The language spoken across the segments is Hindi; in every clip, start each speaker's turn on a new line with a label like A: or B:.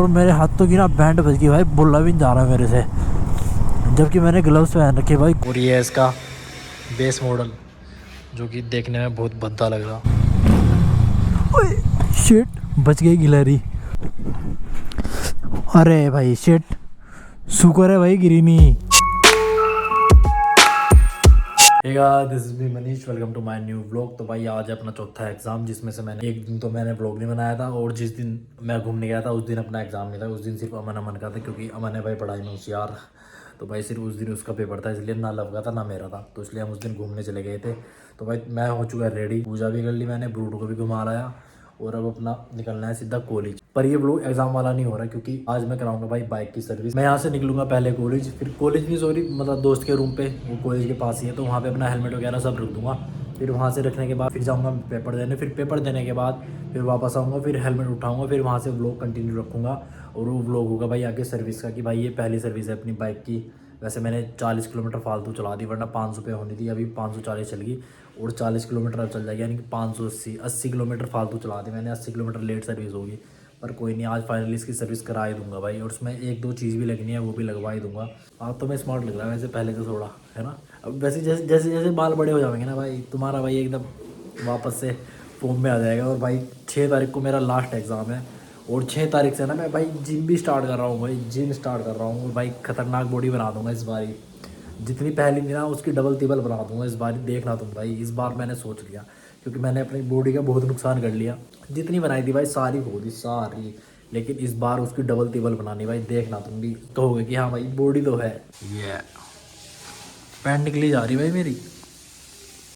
A: और मेरे हाथों की ना बैंड बज गई भाई, बोला भी नहीं जा रहा मेरे से, जबकि मैंने ग्लव्स पहन रखे भाई। और ये है इसका बेस मॉडल जो कि देखने में बहुत भद्दा लग रहा। शिट, बच गई गिलहरी। अरे भाई शिट, शुक्र है भाई गिरी नहीं। Hey guys, this is me Manish, welcome to my new vlog. तो भाई आज है अपना चौथा एग्जाम, जिसमें से मैंने एक दिन तो मैंने व्लॉग नहीं बनाया था, और जिस दिन मैं घूमने गया था उस दिन अपना एग्जाम नहीं था। उस दिन सिर्फ अमन का था, क्योंकि अमन है भाई पढ़ाई में होशियार। तो भाई सिर्फ उस दिन उसका पेपर था, इसलिए ना लव का था ना मेरा था, तो इसलिए हम उस दिन घूमने चले गए थे। तो भाई मैं हो चुका है रेडी, पूजा भी कर ली मैंने, ब्रूड को भी घुमा लाया, और अब अपना निकलना है सीधा कॉलेज। पर ये व्लॉग एग्जाम वाला नहीं हो रहा, क्योंकि आज मैं कराऊंगा भाई बाइक की सर्विस। मैं यहाँ से निकलूंगा पहले कॉलेज, फिर कॉलेज नहीं सॉरी मतलब दोस्त के रूम पे, वो कॉलेज के पास ही है, तो वहाँ पे अपना हेलमेट वगैरह सब रख दूंगा। फिर वहाँ से रखने के बाद फिर जाऊँगा पेपर देने, फिर पेपर देने के बाद फिर वापस आऊँगा, फिर हेलमेट उठाऊँगा, फिर वहाँ से व्लॉग कंटिन्यू रखूँगा। और वो व्लॉग होगा भाई आगे सर्विस का, कि भाई ये पहली सर्विस है अपनी बाइक की। वैसे मैंने 40 किलोमीटर फालतू चला दी, वरना 500 पे होनी थी, अभी 540 चल गई, और 40 किलोमीटर अब चल जाएगी, यानी कि 580 किलोमीटर फालतू चला दी मैंने। 80 किलोमीटर लेट सर्विस होगी, पर कोई नहीं, आज फाइनली इसकी सर्विस करा ही दूंगा भाई। और उसमें एक दो चीज़ भी लगनी है, वो भी लगवा ही दूंगा। आप तो मैं स्मार्ट लग रहा है वैसे पहले से थोड़ा, है ना। अब वैसे जैसे जैसे जैसे बाल बड़े हो जाएंगे ना भाई, तुम्हारा भाई एकदम वापस से फॉर्म में आ जाएगा। और भाई 6 तारीख को मेरा लास्ट एग्ज़ाम है, और 6 तारीख से ना मैं भाई जिम भी स्टार्ट कर रहा हूँ भाई, जिम स्टार्ट कर रहा हूँ। और भाई खतरनाक बॉडी बना दूंगा इस बार, जितनी पहली थी ना उसकी डबल तिबल बना दूंगा इस बार। देखना तुम भाई, इस बार मैंने सोच लिया, क्योंकि मैंने अपनी बॉडी का बहुत नुकसान कर लिया। जितनी बनाई थी भाई सारी खो दी सारी, लेकिन इस बार उसकी डबल तिबल बनानी भाई। देखना तुम भी कहोगे कि हाँ भाई बॉडी तो है। ये पैंट निकली जा रही भाई मेरी।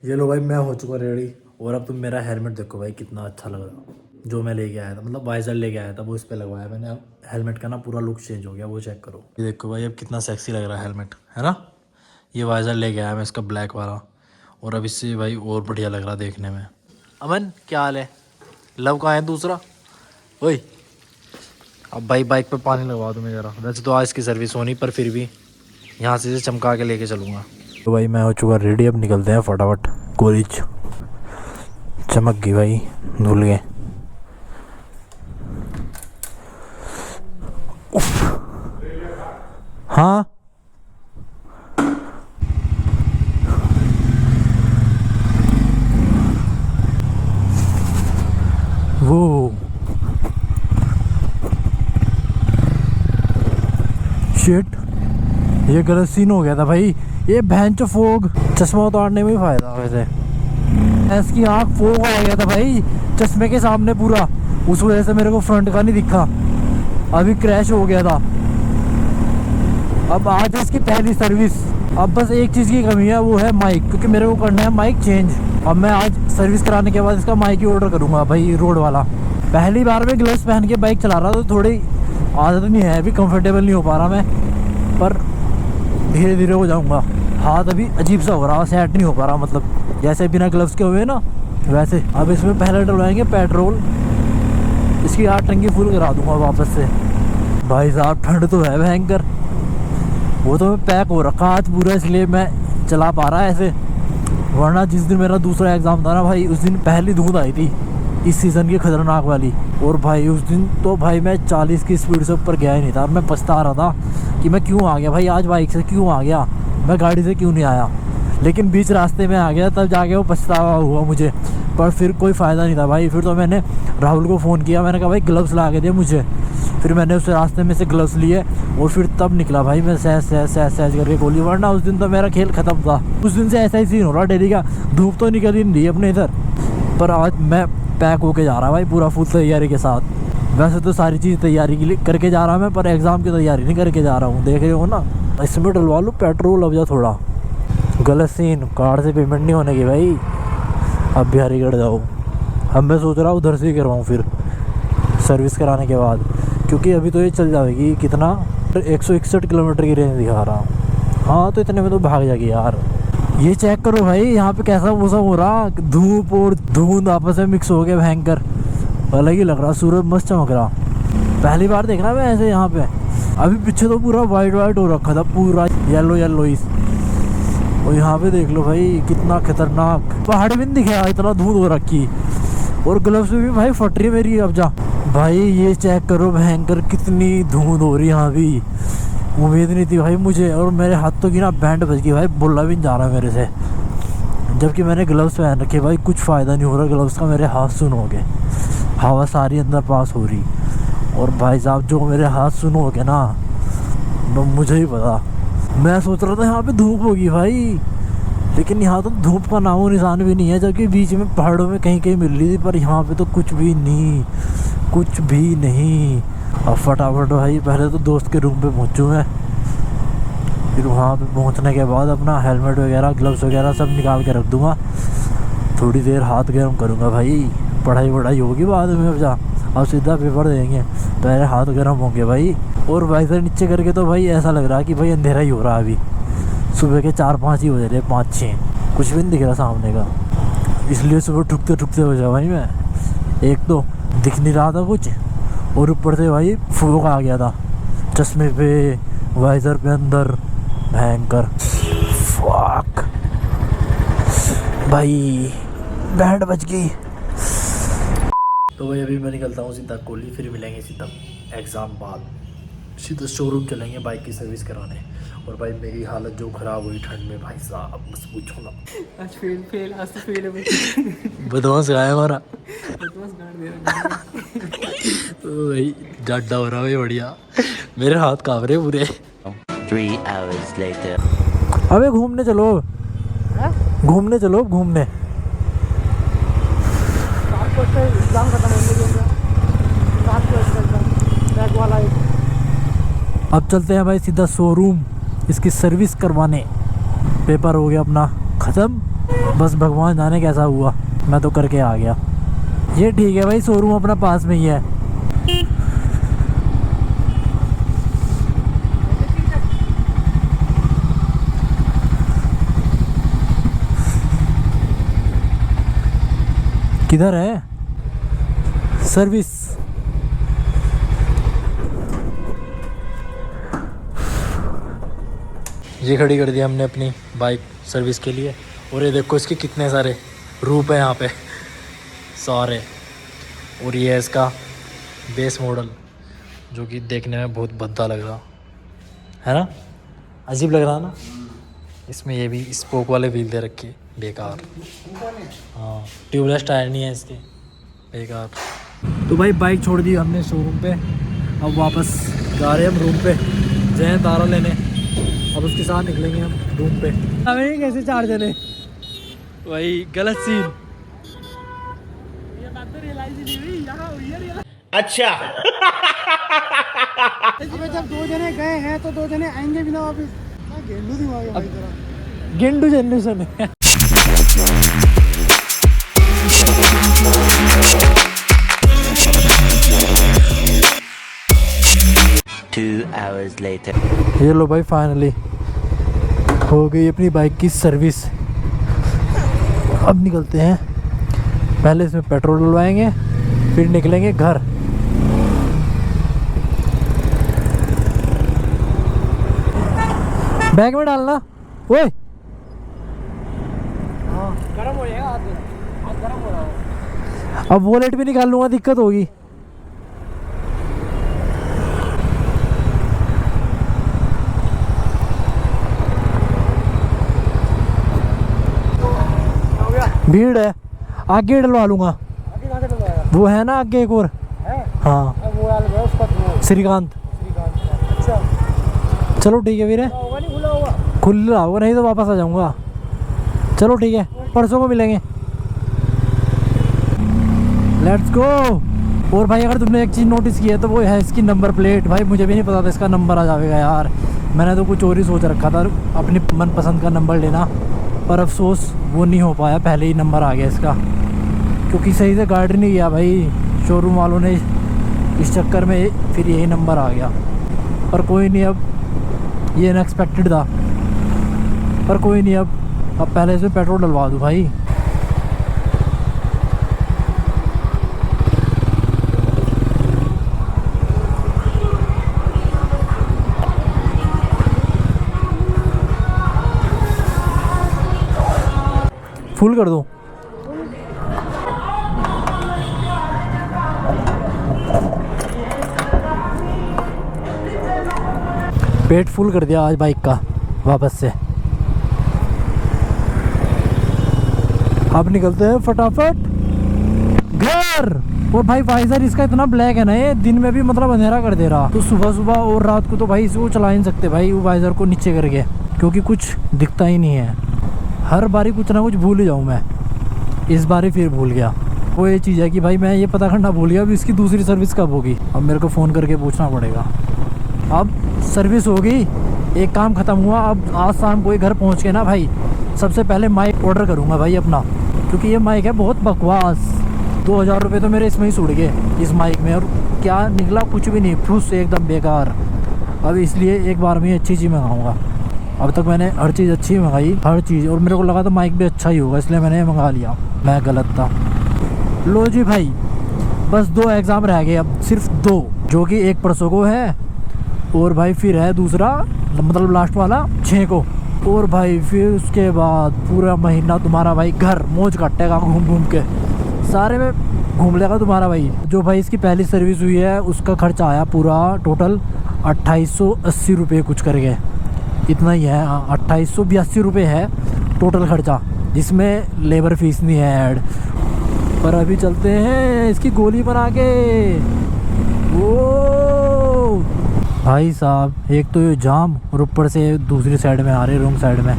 A: ये लो भाई, मैं हो चुका रेडी। और अब तुम मेरा हेलमेट देखो भाई, कितना अच्छा लग रहा, जो मैं लेके आया था, मतलब वाइजर लेके आया था, वो इस पे लगवाया मैंने। अब हेलमेट का ना पूरा लुक चेंज हो गया, वो चेक करो। ये देखो भाई, अब कितना सेक्सी लग रहा है हेलमेट, है ना। ये वाइजर लेके आया मैं इसका ब्लैक वाला, और अब इससे भाई और बढ़िया लग रहा देखने में। अमन क्या हाल है, लव कहाँ है दूसरा। ओए अब भाई बाइक पे पानी लगवा दूँ मैं ज़रा। वैसे तो आज की सर्विस होनी, पर फिर भी यहाँ से चमका के लेके चलूँगा। तो भाई मैं हो चुका रेडी, अब निकलते हैं फटाफट कॉलेज। चमक गई भाई, धुल गए। हाँ वो शिट, ये गलत सीन हो गया था भाई। ये भैंचो फोग, चश्मा उतारने में ही फायदा। वैसे इसकी आँख फोग आ गया था भाई चश्मे के सामने पूरा, उस वजह से मेरे को फ्रंट का नहीं दिखा, अभी क्रैश हो गया था। अब आज इसकी पहली सर्विस। अब बस एक चीज़ की कमी है, वो है माइक, क्योंकि मेरे को करना है माइक चेंज। अब मैं आज सर्विस कराने के बाद इसका माइक ही ऑर्डर करूँगा भाई, रोड वाला। पहली बार मैं ग्लव्स पहन के बाइक चला रहा, तो थोड़ी आदत नहीं है, अभी कंफर्टेबल नहीं हो पा रहा मैं, पर धीरे धीरे हो जाऊँगा। हाथ अभी अजीब सा हो रहा, सेट नहीं हो पा रहा, मतलब जैसे बिना ग्लव्स के हुए ना वैसे। अब इसमें पहले डलवाएंगे पेट्रोल, इसकी 8 टंकी फुल करा दूँगा वापस से। भाई साहब ठंड तो है भयंकर, वो तो मैं पैक हो रखा आज पूरा, इसलिए मैं चला पा रहा है ऐसे। वरना जिस दिन मेरा दूसरा एग्ज़ाम था ना भाई, उस दिन पहली धूप आई थी इस सीज़न की खतरनाक वाली। और भाई उस दिन तो भाई मैं 40 की स्पीड से ऊपर गया ही नहीं था। मैं पछता रहा था कि मैं क्यों आ गया भाई आज बाइक से, क्यों आ गया मैं गाड़ी से, क्यों नहीं आया। लेकिन बीच रास्ते में आ गया, तब जाके वो पछतावा हुआ मुझे, पर फिर कोई फ़ायदा नहीं था भाई। फिर तो मैंने राहुल को फ़ोन किया, मैंने कहा भाई ग्लव्स ला के दे मुझे। फिर मैंने उस रास्ते में से ग्लव्स लिए, और फिर तब निकला भाई मैं सहज करके गोली। वरना उस दिन तो मेरा खेल ख़त्म था। उस दिन से ऐसा ही सीन हो रहा डेली का, धूप तो निकल ही नहीं रही अपने इधर, पर आज मैं पैक होके जा रहा भाई पूरा फुल तैयारी के साथ। वैसे तो सारी चीज़ तैयारी के लिए करके जा रहा मैं, पर एग्ज़ाम की तैयारी नहीं करके जा रहा हूँ, देख रहे हो ना। इसमें डलवा लूँ पेट्रोल अब जा थोड़ा। गलत सीन, कार्ड से पेमेंट नहीं होने की भाई, अब बिहारीगढ़ जाओ। अब मैं सोच रहा हूँ उधर से ही करवाऊँ फिर सर्विस कराने के बाद, क्योंकि अभी तो ये चल जाएगी कितना 161 किलोमीटर की रेंज दिखा रहा हूँ। हाँ तो इतने में तो भाग जाएगी यार। ये चेक करो भाई यहाँ पे कैसा मौसम हो रहा, धूप और धुंध आपस में मिक्स हो गया भयंकर, अलग ही लग रहा, सूरज मस्त चमक रहा। पहली बार देखना मैं ऐसे यहाँ पे। अभी पीछे तो पूरा वाइट हो रखा था, पूरा येलो इस। और यहाँ पे देख लो भाई कितना खतरनाक, पहाड़ भी नहीं दिखा, इतना धुंध हो रखी। और ग्लव्स में भी भाई फट रही है मेरी। अब जा भाई, ये चेक करो भयंकर कितनी धुंध हो रही है यहाँ भी। उम्मीद नहीं थी भाई मुझे। और मेरे हाथों की ना बैंड बज गई भाई, बोला भी नहीं जा रहा मेरे से, जबकि मैंने ग्लव्स पहन रखे भाई। कुछ फ़ायदा नहीं हो रहा ग्लव्स का, मेरे हाथ सुन हो गए, हवा सारी अंदर पास हो रही। और भाई साहब जो मेरे हाथ सुन हो गए ना, मुझे ही पता। मैं सोच रहा था यहाँ पे धूप होगी भाई, लेकिन यहाँ तो धूप का नामो निशान भी नहीं है, जबकि बीच में पहाड़ों में कहीं कहीं मिल रही थी, पर यहाँ पे तो कुछ भी नहीं, कुछ भी नहीं। अब फटाफट भाई पहले तो दोस्त के रूम पे पहुँचूँ मैं, फिर वहाँ पे पहुँचने के बाद अपना हेलमेट वगैरह ग्लव्स वगैरह सब निकाल के रख दूँगा। थोड़ी देर हाथ गर्म करूँगा भाई, पढ़ाई वढ़ाई होगी बाद में। अब जा, अब सीधा पेपर देंगे, पहले हाथ गर्म होंगे भाई। और वाइजर नीचे करके तो भाई ऐसा लग रहा है कि भाई अंधेरा ही हो रहा है अभी, सुबह के 4-5 ही हो जा रहे, 5-6, कुछ भी नहीं दिख रहा सामने का। इसलिए सुबह ठुकते ठुकते हो जाओ भाई मैं। एक तो दिख नहीं रहा था कुछ, और ऊपर से भाई फूक आ गया था चश्मे पे, वाइजर पे अंदर, भयंकर। फक भाई, बैंड बज गई। तो भाई अभी मैं निकलता हूँ सीधा कोहली, फिर मिलेंगे सीधा एग्ज़ाम बाद, सीधा शोरूम चलेंगे बाइक की सर्विस कराने। और भाई मेरी हालत जो ख़राब हुई ठंड में भाई साहब, बस पूछो ना।
B: आज फेल है।
A: बदमाश गाया हमारा।
B: बदमाश गाड़ दे रहा है।
A: तो भाई जाडा हो रहा है बढ़िया, मेरे हाथ काँप रहे पूरे।
C: 3 hours later.
A: अबे घूमने चलो, घूमने चलो, घूमने।
B: एग्जाम खत्म होने के बैक वाला
A: अब चलते हैं भाई सीधा शोरूम इसकी सर्विस करवाने। पेपर हो गया अपना ख़त्म, बस भगवान जाने कैसा हुआ, मैं तो करके आ गया। ये ठीक है भाई, शोरूम अपना पास में ही है। किधर है सर्विस? ये खड़ी कर दिया हमने अपनी बाइक सर्विस के लिए। और ये देखो इसके कितने सारे रूप हैं यहाँ पे सारे। और ये है इसका बेस मॉडल, जो कि देखने में बहुत भद्दा लग रहा है ना, अजीब लग रहा है ना। इसमें ये भी स्पोक वाले व्हील दे रखे, बेकार। हाँ, ट्यूबलेस टायर नहीं है इसके, बेकार। तो भाई बाइक छोड़ दी हमने शोरूम पे, अब वापस जा रहे हैं हम रूम पे, जय तारा लेने। अब उसके साथ निकलेंगे हम रूम पे। हमें कैसे 4 जने, वही गलत सीन।
B: ये बात तो रियलाइज ही नहीं हुई, यहाँ हुई है रियलाइज।
C: अच्छा।
B: अबे जब 2 जने गए हैं तो 2 जने आएंगे भी ना वापस। गेंडू दिमाग है भाई तेरा,
A: गेंडू जनरेशन है।
C: 2 hours later.
A: ये लो भाई फाइनली हो गई अपनी बाइक की सर्विस। अब निकलते हैं, पहले इसमें पेट्रोल डलवाएंगे, फिर निकलेंगे घर। बैग में डालना। ओए
B: गरम हो जाएगा हाथ गरम हो रहा हो।
A: अब वॉलेट भी निकाल लूँगा, दिक्कत होगी। भीड़ है, आगे डलवा लूँगा।
B: आगे कहाँ से डलवाएगा?
A: वो है ना आगे एक और
B: है?
A: हाँ,
B: अब वो यार उसका तो
A: श्रीकांत।
B: अच्छा
A: चलो ठीक है वीरे,
B: होगा नहीं, खुला होगा।
A: खुला होगा, नहीं तो वापस आ जाऊँगा। चलो ठीक है, परसों को मिलेंगे। Let's go. और भाई अगर तुमने एक चीज़ नोटिस की है तो वो है इसकी नंबर प्लेट। भाई मुझे भी नहीं पता था इसका नंबर आ जाएगा यार, मैंने तो कुछ और ही सोच रखा था, अपनी मनपसंद का नंबर लेना, पर अफसोस वो नहीं हो पाया, पहले ही नंबर आ गया इसका, क्योंकि सही से गाड़ी नहीं किया भाई शोरूम वालों ने, इस चक्कर में फिर यही नंबर आ गया। पर कोई नहीं, अब ये अनएक्सपेक्टेड था, पर कोई नहीं, अब पहले से पेट्रोल डलवा दूँ भाई। फुल कर दूँ? पेट फुल कर दिया आज बाइक का वापस से। अब निकलते हैं फटाफट घर। और भाई वाइजर इसका इतना ब्लैक है ना, ये दिन में भी मतलब अंधेरा कर दे रहा, तो सुबह सुबह और रात को तो भाई इसको चला ही नहीं सकते भाई वो वाइजर को नीचे करके, क्योंकि कुछ दिखता ही नहीं है। हर बारी कुछ ना कुछ भूल ही जाऊँ मैं, इस बार ही फिर भूल गया। वो ये चीज़ है कि भाई मैं ये पता करना भूल गया अभी इसकी दूसरी सर्विस कब होगी। अब मेरे को फ़ोन करके पूछना पड़ेगा। अब सर्विस होगी, एक काम ख़त्म हुआ। अब आज शाम को घर पहुँच के ना भाई सबसे पहले माइक ऑर्डर करूँगा भाई अपना, क्योंकि ये माइक है बहुत बकवास। 2000 रुपये तो मेरे इसमें ही सुड़ गए इस माइक में, और क्या निकला कुछ भी नहीं, फुस एकदम बेकार। अब इसलिए एक बार में अच्छी चीज़ मंगाऊँगा। अब तक मैंने हर चीज़ अच्छी मंगाई, हर चीज़, और मेरे को लगा था माइक भी अच्छा ही होगा, इसलिए मैंने मंगा लिया। मैं गलत था। लो जी भाई, बस 2 एग्ज़ाम रह गए अब, सिर्फ 2, जो कि एक परसों को है और भाई फिर है दूसरा मतलब लास्ट वाला 6 को। और भाई फिर उसके बाद पूरा महीना तुम्हारा भाई घर मौज काटेगा, घूम घूम के सारे में घूम लेगा तुम्हारा भाई। जो भाई इसकी पहली सर्विस हुई है उसका खर्चा आया पूरा टोटल 2880 रुपये कुछ करके, इतना ही है। 2882 रुपये है टोटल खर्चा, जिसमें लेबर फीस नहीं है ऐड। पर अभी चलते हैं इसकी गोली बना के। ओ भाई साहब, एक तो ये जाम और ऊपर से दूसरी साइड में आ रहे, रॉन्ग साइड में,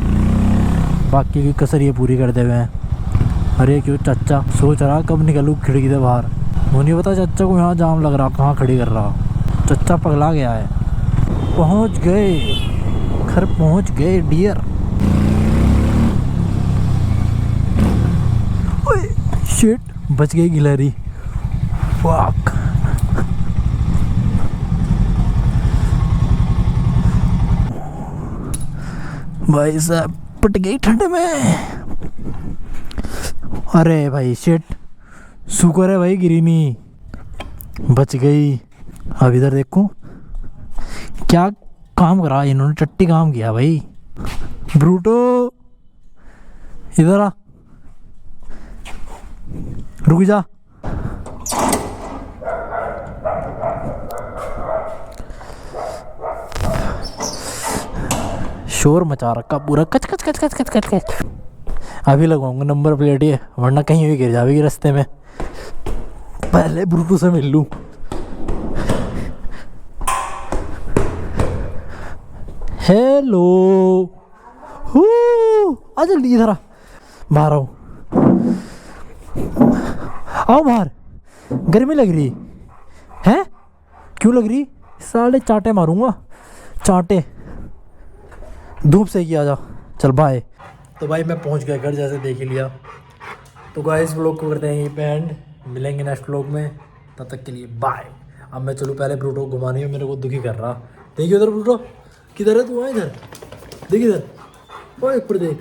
A: बाकी की कसर ये पूरी कर दे हुए हैं। अरे क्यों चाचा सोच रहा कब निकलूँ खिड़की से बाहर, मुझे नहीं पता चाचा को यहाँ जाम लग रहा, कहाँ खड़ी कर रहा। चाचा पगला गया है। पहुँच गए, घर पहुँच गए डियर। ओए शिट, बच गई गिलहरी। फक। भाई साहब पट गई ठंड में। अरे भाई शिट, शुक्र है भाई गिरी नहीं, बच गई। अब इधर देखूं क्या काम करा इन्होंने, टट्टी काम किया भाई। ब्रूटो इधर आ, रुक जा। शोर मचा रखा पूरा, कच कच कच कच कच कच कच। अभी लगाऊंगा नंबर प्लेट ये, वरना कहीं भी गिर जाएगी रास्ते में। पहले ब्रूटो से मिल लूं। हेलो, आ जल्दी इधर आ, बाहर आओ, आओ बाहर। गर्मी लग रही है? क्यों लग रही? साले चांटे मारूंगा, चांटे। धूप से ही आ जा, चल बाय। तो भाई मैं पहुंच गया घर, जैसे देख ही लिया। तो गाइस व्लॉग को करते हैं यहीं पे एंड, मिलेंगे नेक्स्ट व्लॉग में, तब तक के लिए बाय। अब मैं चलूँ पहले ब्रूटो को घुमाने, मेरे को दुखी कर रहा। देखिए उधर ब्रूटो, किधर है तू? आ इधर देख, इधर ऊपर देख।